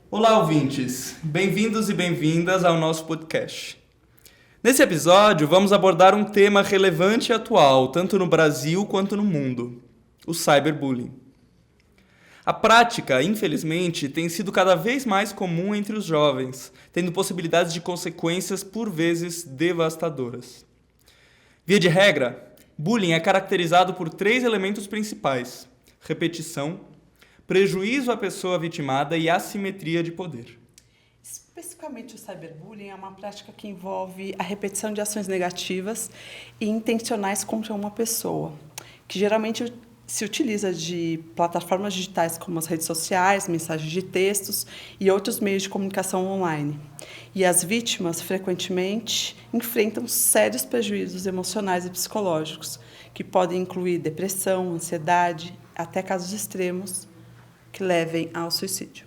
Olá, ouvintes! Bem-vindos e bem-vindas ao nosso podcast. Nesse episódio, vamos abordar um tema relevante e atual, tanto no Brasil quanto no mundo: o cyberbullying. A prática, infelizmente, tem sido cada vez mais comum entre os jovens, tendo possibilidades de consequências por vezes devastadoras. Via de regra, bullying é caracterizado por 3 elementos principais: repetição, prejuízo à pessoa vitimada e assimetria de poder. Especificamente o cyberbullying é uma prática que envolve a repetição de ações negativas e intencionais contra uma pessoa, que geralmente se utiliza de plataformas digitais como as redes sociais, mensagens de textos e outros meios de comunicação online. E as vítimas, frequentemente, enfrentam sérios prejuízos emocionais e psicológicos, que podem incluir depressão, ansiedade, até casos extremos que levem ao suicídio.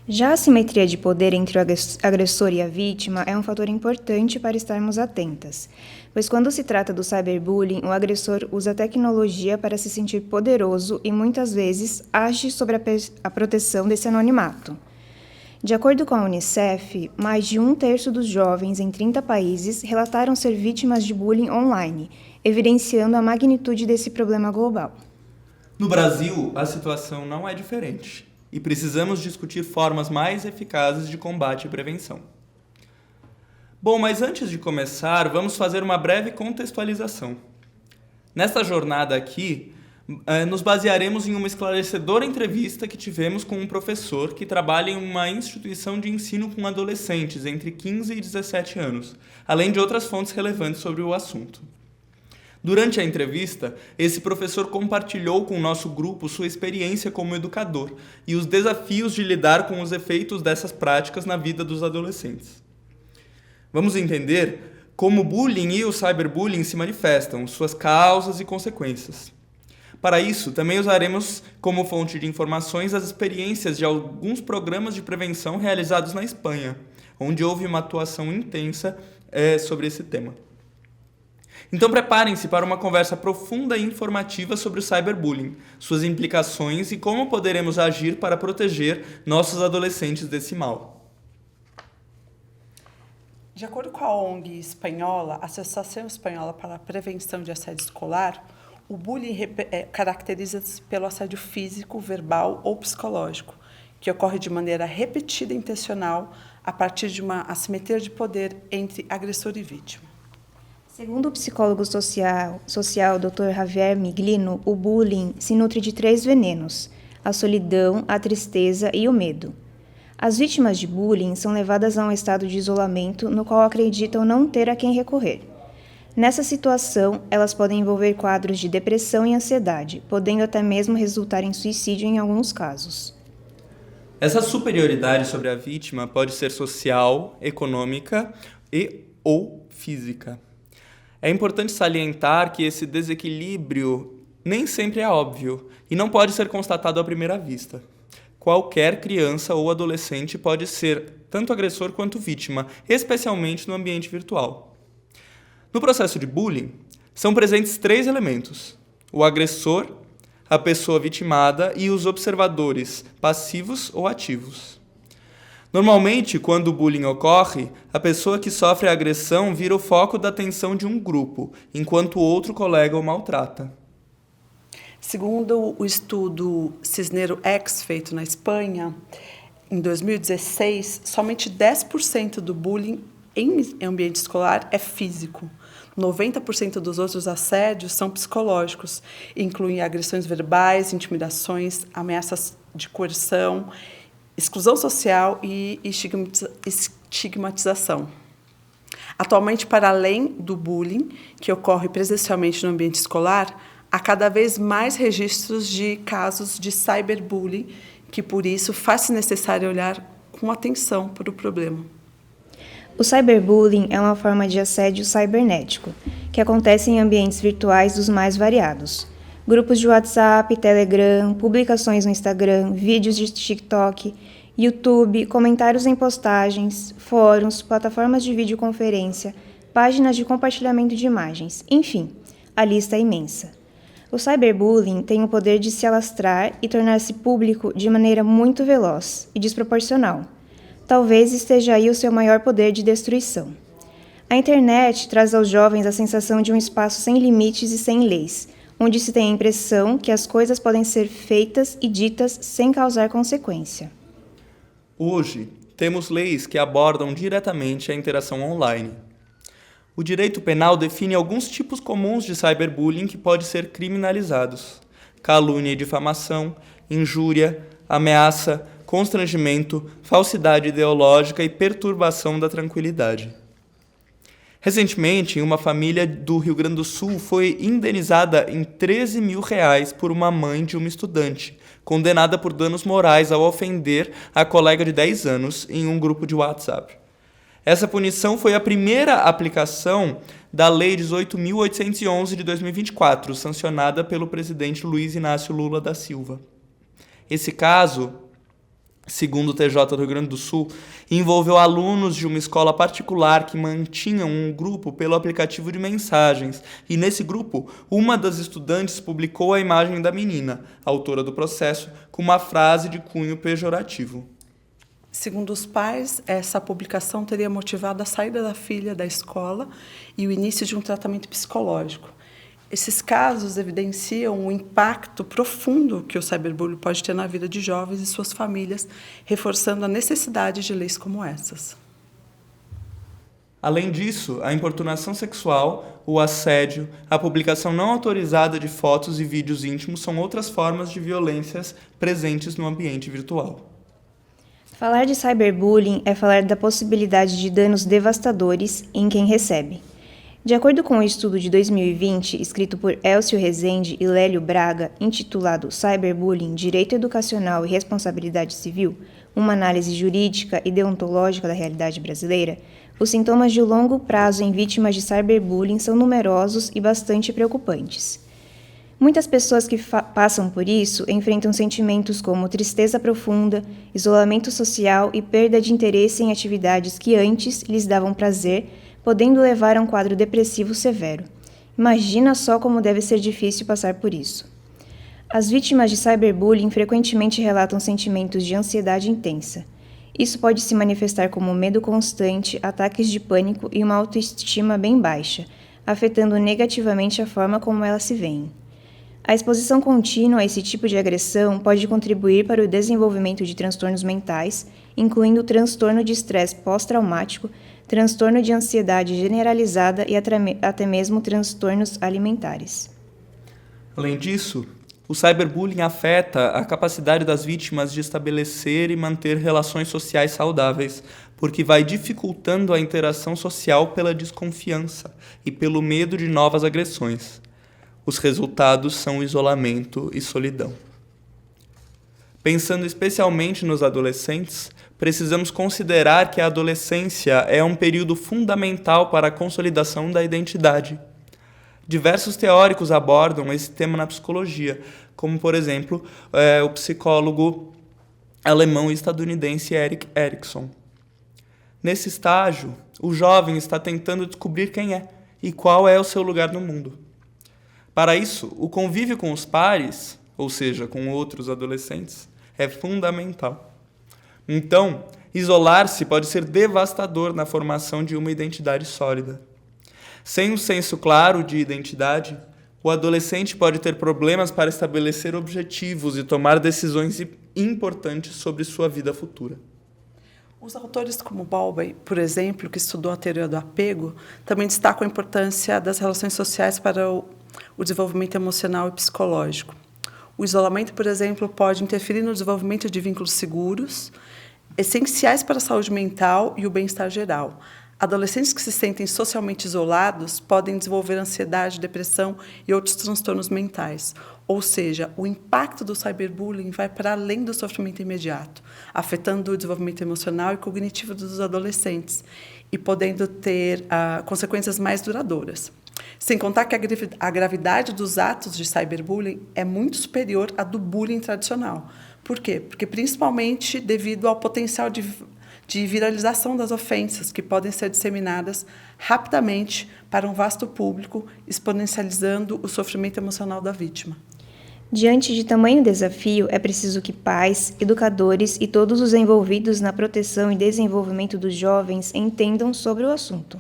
Já a assimetria de poder entre o agressor e a vítima é um fator importante para estarmos atentas, pois quando se trata do cyberbullying, o agressor usa a tecnologia para se sentir poderoso e muitas vezes age sobre a proteção desse anonimato. De acordo com a Unicef, mais de 1/3 dos jovens em 30 países relataram ser vítimas de bullying online, evidenciando a magnitude desse problema global. No Brasil, a situação não é diferente. E precisamos discutir formas mais eficazes de combate e prevenção. Bom, mas antes de começar, vamos fazer uma breve contextualização. Nesta jornada aqui, nos basearemos em uma esclarecedora entrevista que tivemos com um professor que trabalha em uma instituição de ensino com adolescentes entre 15 e 17 anos, além de outras fontes relevantes sobre o assunto. Durante a entrevista, esse professor compartilhou com o nosso grupo sua experiência como educador e os desafios de lidar com os efeitos dessas práticas na vida dos adolescentes. Vamos entender como o bullying e o cyberbullying se manifestam, suas causas e consequências. Para isso, também usaremos como fonte de informações as experiências de alguns programas de prevenção realizados na Espanha, onde houve uma atuação intensa sobre esse tema. Então preparem-se para uma conversa profunda e informativa sobre o cyberbullying, suas implicações e como poderemos agir para proteger nossos adolescentes desse mal. De acordo com a ONG espanhola, Associação Espanhola para a Prevenção de Assédio Escolar, o bullying caracteriza-se pelo assédio físico, verbal ou psicológico, que ocorre de maneira repetida e intencional a partir de uma assimetria de poder entre agressor e vítima. Segundo o psicólogo social Dr. Javier Miglino, o bullying se nutre de 3 venenos: a solidão, a tristeza e o medo. As vítimas de bullying são levadas a um estado de isolamento no qual acreditam não ter a quem recorrer. Nessa situação, elas podem envolver quadros de depressão e ansiedade, podendo até mesmo resultar em suicídio em alguns casos. Essa superioridade sobre a vítima pode ser social, econômica ou física. É importante salientar que esse desequilíbrio nem sempre é óbvio e não pode ser constatado à primeira vista. Qualquer criança ou adolescente pode ser tanto agressor quanto vítima, especialmente no ambiente virtual. No processo de bullying, são presentes 3 elementos: o agressor, a pessoa vitimada e os observadores, passivos ou ativos. Normalmente, quando o bullying ocorre, a pessoa que sofre a agressão vira o foco da atenção de um grupo, enquanto o outro colega o maltrata. Segundo o estudo Cisneiro X, feito na Espanha, em 2016, somente 10% do bullying em ambiente escolar é físico. 90% dos outros assédios são psicológicos, incluem agressões verbais, intimidações, ameaças de coerção, exclusão social e estigmatização. Atualmente, para além do bullying, que ocorre presencialmente no ambiente escolar, há cada vez mais registros de casos de cyberbullying, que por isso faz-se necessário olhar com atenção para o problema. O cyberbullying é uma forma de assédio cibernético, que acontece em ambientes virtuais dos mais variados. Grupos de WhatsApp, Telegram, publicações no Instagram, vídeos de TikTok, YouTube, comentários em postagens, fóruns, plataformas de videoconferência, páginas de compartilhamento de imagens, enfim, a lista é imensa. O cyberbullying tem o poder de se alastrar e tornar-se público de maneira muito veloz e desproporcional. Talvez esteja aí o seu maior poder de destruição. A internet traz aos jovens a sensação de um espaço sem limites e sem leis, onde se tem a impressão que as coisas podem ser feitas e ditas sem causar consequência. Hoje, temos leis que abordam diretamente a interação online. O direito penal define alguns tipos comuns de cyberbullying que podem ser criminalizados: calúnia e difamação, injúria, ameaça, constrangimento, falsidade ideológica e perturbação da tranquilidade. Recentemente, uma família do Rio Grande do Sul foi indenizada em R$13 mil por uma mãe de uma estudante, condenada por danos morais ao ofender a colega de 10 anos em um grupo de WhatsApp. Essa punição foi a primeira aplicação da Lei 18.811 de 2024, sancionada pelo presidente Luiz Inácio Lula da Silva. Esse caso, segundo o TJ do Rio Grande do Sul, envolveu alunos de uma escola particular que mantinham um grupo pelo aplicativo de mensagens, e nesse grupo, uma das estudantes publicou a imagem da menina, autora do processo, com uma frase de cunho pejorativo. Segundo os pais, essa publicação teria motivado a saída da filha da escola e o início de um tratamento psicológico. Esses casos evidenciam o impacto profundo que o cyberbullying pode ter na vida de jovens e suas famílias, reforçando a necessidade de leis como essas. Além disso, a importunação sexual, o assédio, a publicação não autorizada de fotos e vídeos íntimos são outras formas de violências presentes no ambiente virtual. Falar de cyberbullying é falar da possibilidade de danos devastadores em quem recebe. De acordo com um estudo de 2020, escrito por Elcio Rezende e Lélio Braga, intitulado Cyberbullying, Direito Educacional e Responsabilidade Civil, uma análise jurídica e deontológica da realidade brasileira, os sintomas de longo prazo em vítimas de cyberbullying são numerosos e bastante preocupantes. Muitas pessoas que passam por isso enfrentam sentimentos como tristeza profunda, isolamento social e perda de interesse em atividades que antes lhes davam prazer, podendo levar a um quadro depressivo severo. Imagina só como deve ser difícil passar por isso. As vítimas de cyberbullying frequentemente relatam sentimentos de ansiedade intensa. Isso pode se manifestar como medo constante, ataques de pânico e uma autoestima bem baixa, afetando negativamente a forma como elas se veem. A exposição contínua a esse tipo de agressão pode contribuir para o desenvolvimento de transtornos mentais, incluindo transtorno de estresse pós-traumático, transtorno de ansiedade generalizada e até mesmo transtornos alimentares. Além disso, o cyberbullying afeta a capacidade das vítimas de estabelecer e manter relações sociais saudáveis, porque vai dificultando a interação social pela desconfiança e pelo medo de novas agressões. Os resultados são isolamento e solidão. Pensando especialmente nos adolescentes, precisamos considerar que a adolescência é um período fundamental para a consolidação da identidade. Diversos teóricos abordam esse tema na psicologia, como, por exemplo, o psicólogo alemão e estadunidense Erik Erikson. Nesse estágio, o jovem está tentando descobrir quem é e qual é o seu lugar no mundo. Para isso, o convívio com os pares, ou seja, com outros adolescentes, é fundamental. Então, isolar-se pode ser devastador na formação de uma identidade sólida. Sem um senso claro de identidade, o adolescente pode ter problemas para estabelecer objetivos e tomar decisões importantes sobre sua vida futura. Os autores como Bowlby, por exemplo, que estudou a teoria do apego, também destacam a importância das relações sociais para o desenvolvimento emocional e psicológico. O isolamento, por exemplo, pode interferir no desenvolvimento de vínculos seguros, essenciais para a saúde mental e o bem-estar geral. Adolescentes que se sentem socialmente isolados podem desenvolver ansiedade, depressão e outros transtornos mentais. Ou seja, o impacto do cyberbullying vai para além do sofrimento imediato, afetando o desenvolvimento emocional e cognitivo dos adolescentes e podendo ter consequências mais duradouras. Sem contar que a gravidade dos atos de cyberbullying é muito superior à do bullying tradicional. Por quê? Porque principalmente devido ao potencial de de viralização das ofensas, que podem ser disseminadas rapidamente para um vasto público, exponencializando o sofrimento emocional da vítima. Diante de tamanho desafio, é preciso que pais, educadores e todos os envolvidos na proteção e desenvolvimento dos jovens entendam sobre o assunto.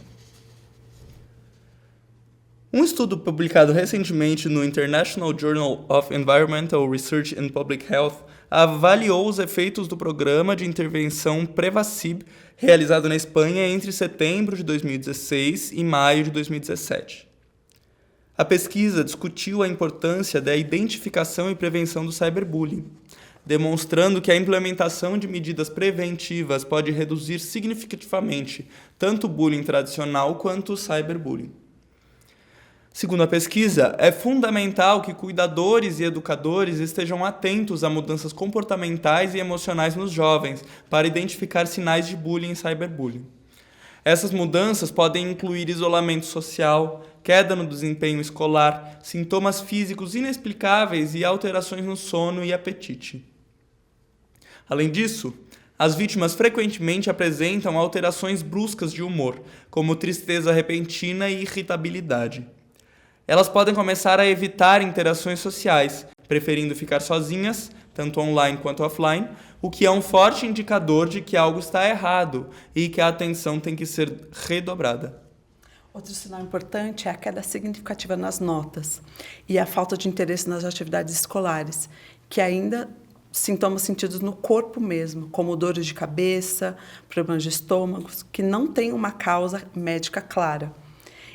Um estudo publicado recentemente no International Journal of Environmental Research and Public Health avaliou os efeitos do programa de intervenção Prevacib, realizado na Espanha entre setembro de 2016 e maio de 2017. A pesquisa discutiu a importância da identificação e prevenção do cyberbullying, demonstrando que a implementação de medidas preventivas pode reduzir significativamente tanto o bullying tradicional quanto o cyberbullying. Segundo a pesquisa, é fundamental que cuidadores e educadores estejam atentos a mudanças comportamentais e emocionais nos jovens para identificar sinais de bullying e cyberbullying. Essas mudanças podem incluir isolamento social, queda no desempenho escolar, sintomas físicos inexplicáveis e alterações no sono e apetite. Além disso, as vítimas frequentemente apresentam alterações bruscas de humor, como tristeza repentina e irritabilidade. Elas podem começar a evitar interações sociais, preferindo ficar sozinhas, tanto online quanto offline, o que é um forte indicador de que algo está errado e que a atenção tem que ser redobrada. Outro sinal importante é a queda significativa nas notas e a falta de interesse nas atividades escolares, que ainda sintomas sentidos no corpo mesmo, como dores de cabeça, problemas de estômago, que não têm uma causa médica clara.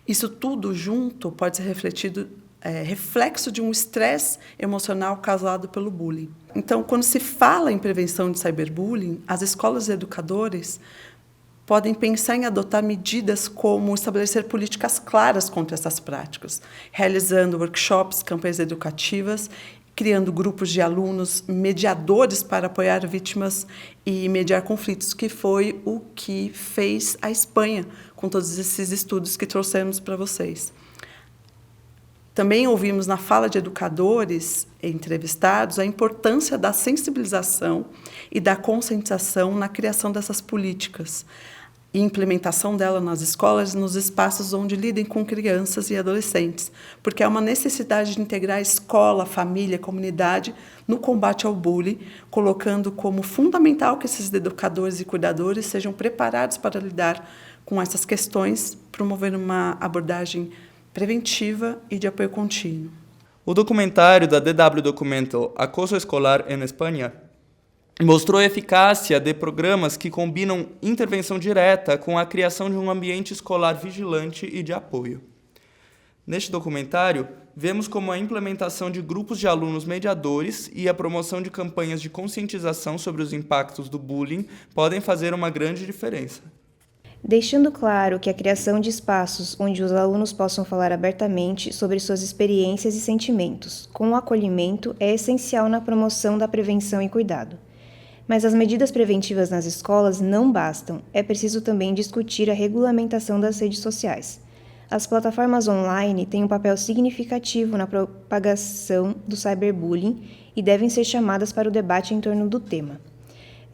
Isso tudo junto pode ser reflexo de um estresse emocional causado pelo bullying. Então, quando se fala em prevenção de cyberbullying, as escolas e educadores podem pensar em adotar medidas como estabelecer políticas claras contra essas práticas, realizando workshops, campanhas educativas, criando grupos de alunos mediadores para apoiar vítimas e mediar conflitos, que foi o que fez a Espanha com todos esses estudos que trouxemos para vocês. Também ouvimos na fala de educadores entrevistados a importância da sensibilização e da conscientização na criação dessas políticas e implementação dela nas escolas e nos espaços onde lidem com crianças e adolescentes, porque há uma necessidade de integrar a escola, a família, a comunidade no combate ao bullying, colocando como fundamental que esses educadores e cuidadores sejam preparados para lidar com essas questões, promovendo uma abordagem preventiva e de apoio contínuo. O documentário da DW Documental Acoso Escolar en Espanha mostrou a eficácia de programas que combinam intervenção direta com a criação de um ambiente escolar vigilante e de apoio. Neste documentário, vemos como a implementação de grupos de alunos mediadores e a promoção de campanhas de conscientização sobre os impactos do bullying podem fazer uma grande diferença. Deixando claro que a criação de espaços onde os alunos possam falar abertamente sobre suas experiências e sentimentos, com o acolhimento, é essencial na promoção da prevenção e cuidado. Mas as medidas preventivas nas escolas não bastam, é preciso também discutir a regulamentação das redes sociais. As plataformas online têm um papel significativo na propagação do cyberbullying e devem ser chamadas para o debate em torno do tema.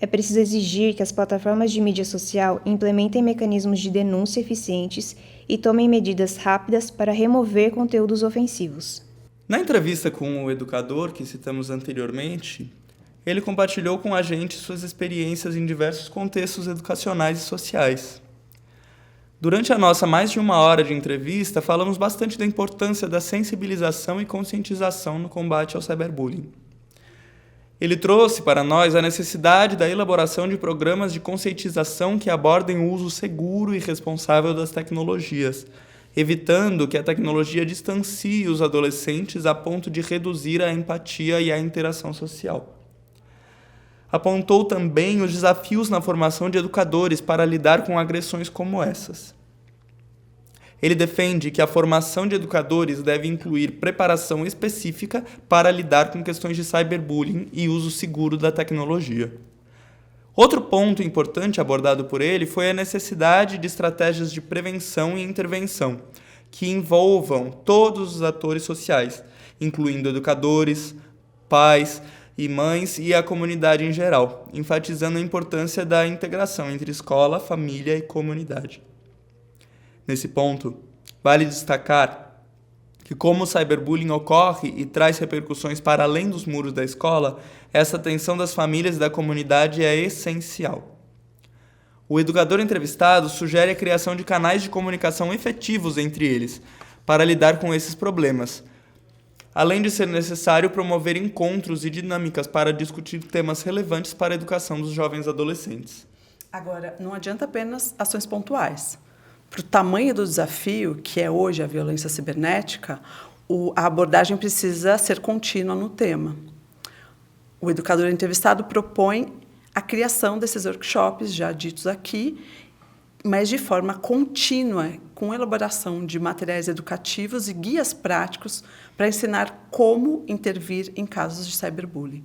É preciso exigir que as plataformas de mídia social implementem mecanismos de denúncia eficientes e tomem medidas rápidas para remover conteúdos ofensivos. Na entrevista com o educador que citamos anteriormente, ele compartilhou com a gente suas experiências em diversos contextos educacionais e sociais. Durante a nossa mais de 1 hora de entrevista, falamos bastante da importância da sensibilização e conscientização no combate ao cyberbullying. Ele trouxe para nós a necessidade da elaboração de programas de conscientização que abordem o uso seguro e responsável das tecnologias, evitando que a tecnologia distancie os adolescentes a ponto de reduzir a empatia e a interação social. Apontou também os desafios na formação de educadores para lidar com agressões como essas. Ele defende que a formação de educadores deve incluir preparação específica para lidar com questões de cyberbullying e uso seguro da tecnologia. Outro ponto importante abordado por ele foi a necessidade de estratégias de prevenção e intervenção, que envolvam todos os atores sociais, incluindo educadores, pais e mães e a comunidade em geral, enfatizando a importância da integração entre escola, família e comunidade. Nesse ponto, vale destacar que como o cyberbullying ocorre e traz repercussões para além dos muros da escola, essa atenção das famílias e da comunidade é essencial. O educador entrevistado sugere a criação de canais de comunicação efetivos entre eles, para lidar com esses problemas, além de ser necessário promover encontros e dinâmicas para discutir temas relevantes para a educação dos jovens adolescentes. Agora, não adianta apenas ações pontuais. Para o tamanho do desafio, que é hoje a violência cibernética, a abordagem precisa ser contínua no tema. O educador entrevistado propõe a criação desses workshops já ditos aqui, mas de forma contínua, com elaboração de materiais educativos e guias práticos para ensinar como intervir em casos de cyberbullying.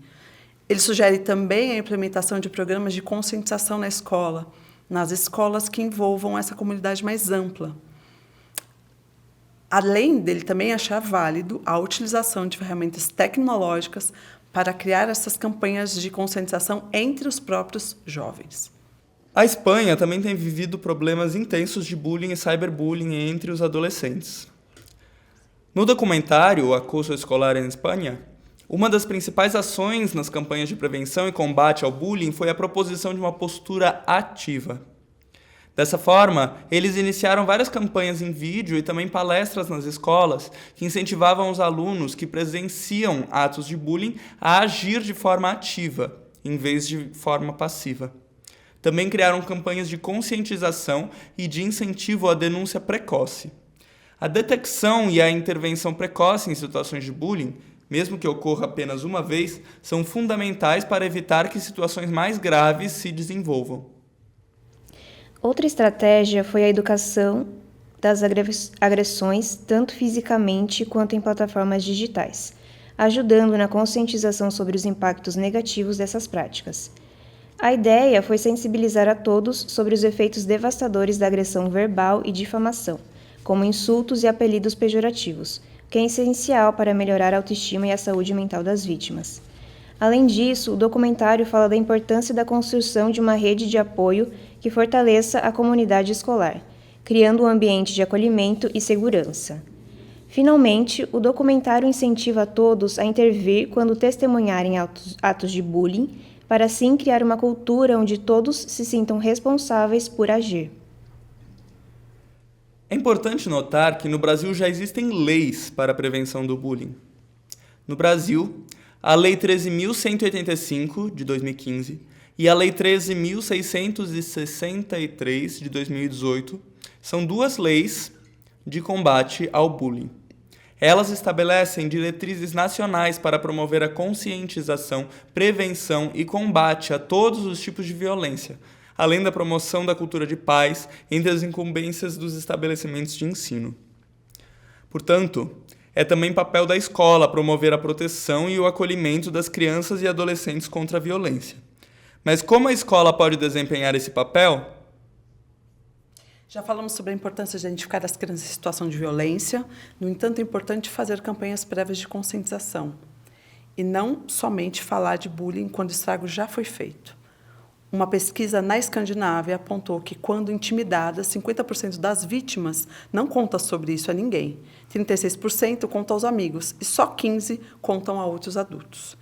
Ele sugere também a implementação de programas de conscientização na escola, nas escolas que envolvam essa comunidade mais ampla. Além dele também achar válido a utilização de ferramentas tecnológicas para criar essas campanhas de conscientização entre os próprios jovens. A Espanha também tem vivido problemas intensos de bullying e cyberbullying entre os adolescentes. No documentário Acoso Escolar em Espanha, uma das principais ações nas campanhas de prevenção e combate ao bullying foi a proposição de uma postura ativa. Dessa forma, eles iniciaram várias campanhas em vídeo e também palestras nas escolas que incentivavam os alunos que presenciam atos de bullying a agir de forma ativa, em vez de forma passiva. Também criaram campanhas de conscientização e de incentivo à denúncia precoce. A detecção e a intervenção precoce em situações de bullying, mesmo que ocorra apenas uma vez, são fundamentais para evitar que situações mais graves se desenvolvam. Outra estratégia foi a educação das agressões, tanto fisicamente quanto em plataformas digitais, ajudando na conscientização sobre os impactos negativos dessas práticas. A ideia foi sensibilizar a todos sobre os efeitos devastadores da agressão verbal e difamação, como insultos e apelidos pejorativos, que é essencial para melhorar a autoestima e a saúde mental das vítimas. Além disso, o documentário fala da importância da construção de uma rede de apoio que fortaleça a comunidade escolar, criando um ambiente de acolhimento e segurança. Finalmente, o documentário incentiva a todos a intervir quando testemunharem atos de bullying, para assim criar uma cultura onde todos se sintam responsáveis por agir. É importante notar que no Brasil já existem leis para a prevenção do bullying. No Brasil, a Lei 13.185, de 2015, e a Lei 13.663, de 2018, são duas leis de combate ao bullying. Elas estabelecem diretrizes nacionais para promover a conscientização, prevenção e combate a todos os tipos de violência, além da promoção da cultura de paz entre as incumbências dos estabelecimentos de ensino. Portanto, é também papel da escola promover a proteção e o acolhimento das crianças e adolescentes contra a violência. Mas como a escola pode desempenhar esse papel? Já falamos sobre a importância de identificar as crianças em situação de violência. No entanto, é importante fazer campanhas prévias de conscientização e não somente falar de bullying quando o estrago já foi feito. Uma pesquisa na Escandinávia apontou que, quando intimidadas, 50% das vítimas não conta sobre isso a ninguém, 36% contam aos amigos e só 15% contam a outros adultos.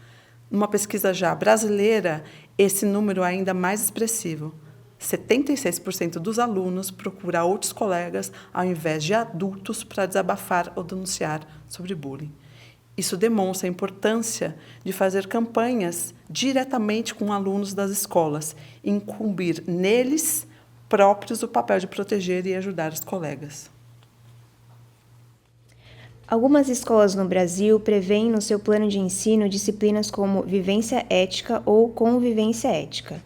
Numa pesquisa já brasileira, esse número é ainda mais expressivo. 76% dos alunos procuram outros colegas ao invés de adultos para desabafar ou denunciar sobre bullying. Isso demonstra a importância de fazer campanhas diretamente com alunos das escolas e incumbir neles próprios o papel de proteger e ajudar os colegas. Algumas escolas no Brasil prevêem no seu plano de ensino disciplinas como vivência ética ou convivência ética.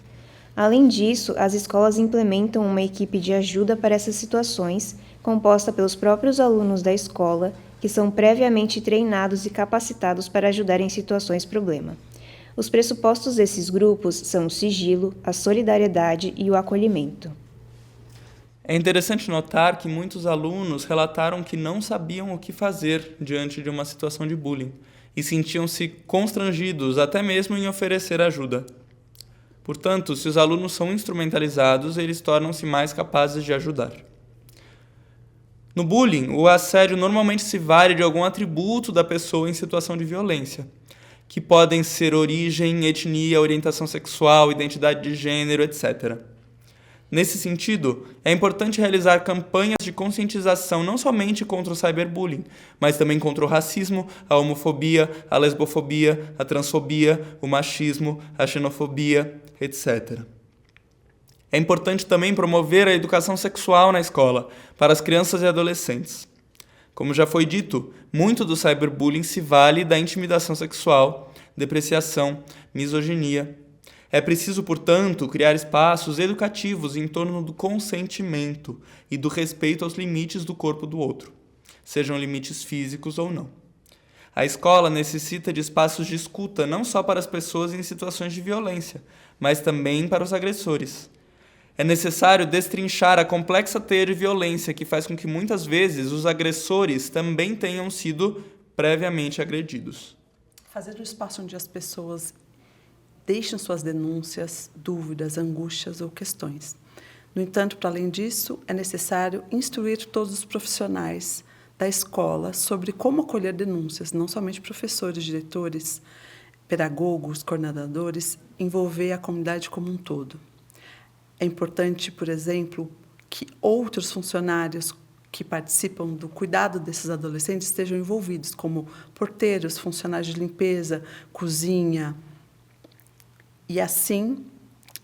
Além disso, as escolas implementam uma equipe de ajuda para essas situações, composta pelos próprios alunos da escola, que são previamente treinados e capacitados para ajudar em situações problema. Os pressupostos desses grupos são o sigilo, a solidariedade e o acolhimento. É interessante notar que muitos alunos relataram que não sabiam o que fazer diante de uma situação de bullying e sentiam-se constrangidos até mesmo em oferecer ajuda. Portanto, se os alunos são instrumentalizados, eles tornam-se mais capazes de ajudar. No bullying, o assédio normalmente se vale de algum atributo da pessoa em situação de violência, que podem ser origem, etnia, orientação sexual, identidade de gênero, etc. Nesse sentido, é importante realizar campanhas de conscientização não somente contra o cyberbullying, mas também contra o racismo, a homofobia, a lesbofobia, a transfobia, o machismo, a xenofobia, etc. É importante também promover a educação sexual na escola, para as crianças e adolescentes. Como já foi dito, muito do cyberbullying se vale da intimidação sexual, depreciação, misoginia. É preciso, portanto, criar espaços educativos em torno do consentimento e do respeito aos limites do corpo do outro, sejam limites físicos ou não. A escola necessita de espaços de escuta não só para as pessoas em situações de violência, mas também para os agressores. É necessário destrinchar a complexa teia de violência que faz com que muitas vezes os agressores também tenham sido previamente agredidos. Fazer um espaço onde as pessoas deixem suas denúncias, dúvidas, angústias ou questões. No entanto, para além disso, é necessário instruir todos os profissionais da escola sobre como acolher denúncias, não somente professores, diretores, pedagogos, coordenadores, envolver a comunidade como um todo. É importante, por exemplo, que outros funcionários que participam do cuidado desses adolescentes estejam envolvidos, como porteiros, funcionários de limpeza, cozinha, e assim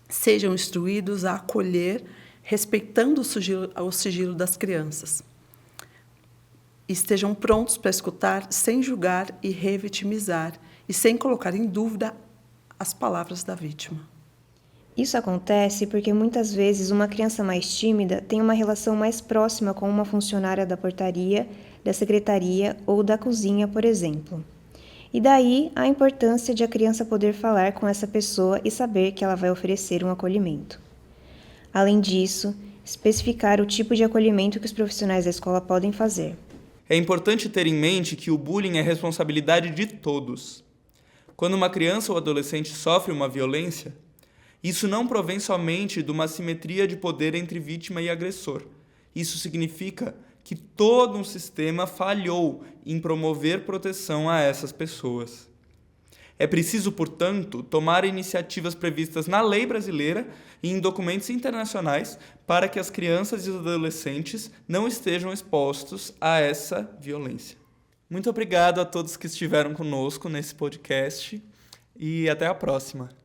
sejam instruídos a acolher, respeitando o sigilo das crianças. E estejam prontos para escutar sem julgar e revitimizar, e sem colocar em dúvida as palavras da vítima. Isso acontece porque muitas vezes uma criança mais tímida tem uma relação mais próxima com uma funcionária da portaria, da secretaria ou da cozinha, por exemplo. E daí a importância de a criança poder falar com essa pessoa e saber que ela vai oferecer um acolhimento. Além disso, especificar o tipo de acolhimento que os profissionais da escola podem fazer. É importante ter em mente que o bullying é responsabilidade de todos. Quando uma criança ou adolescente sofre uma violência, isso não provém somente de uma assimetria de poder entre vítima e agressor. Isso significa que todo um sistema falhou em promover proteção a essas pessoas. É preciso, portanto, tomar iniciativas previstas na lei brasileira e em documentos internacionais para que as crianças e os adolescentes não estejam expostos a essa violência. Muito obrigado a todos que estiveram conosco nesse podcast e até a próxima.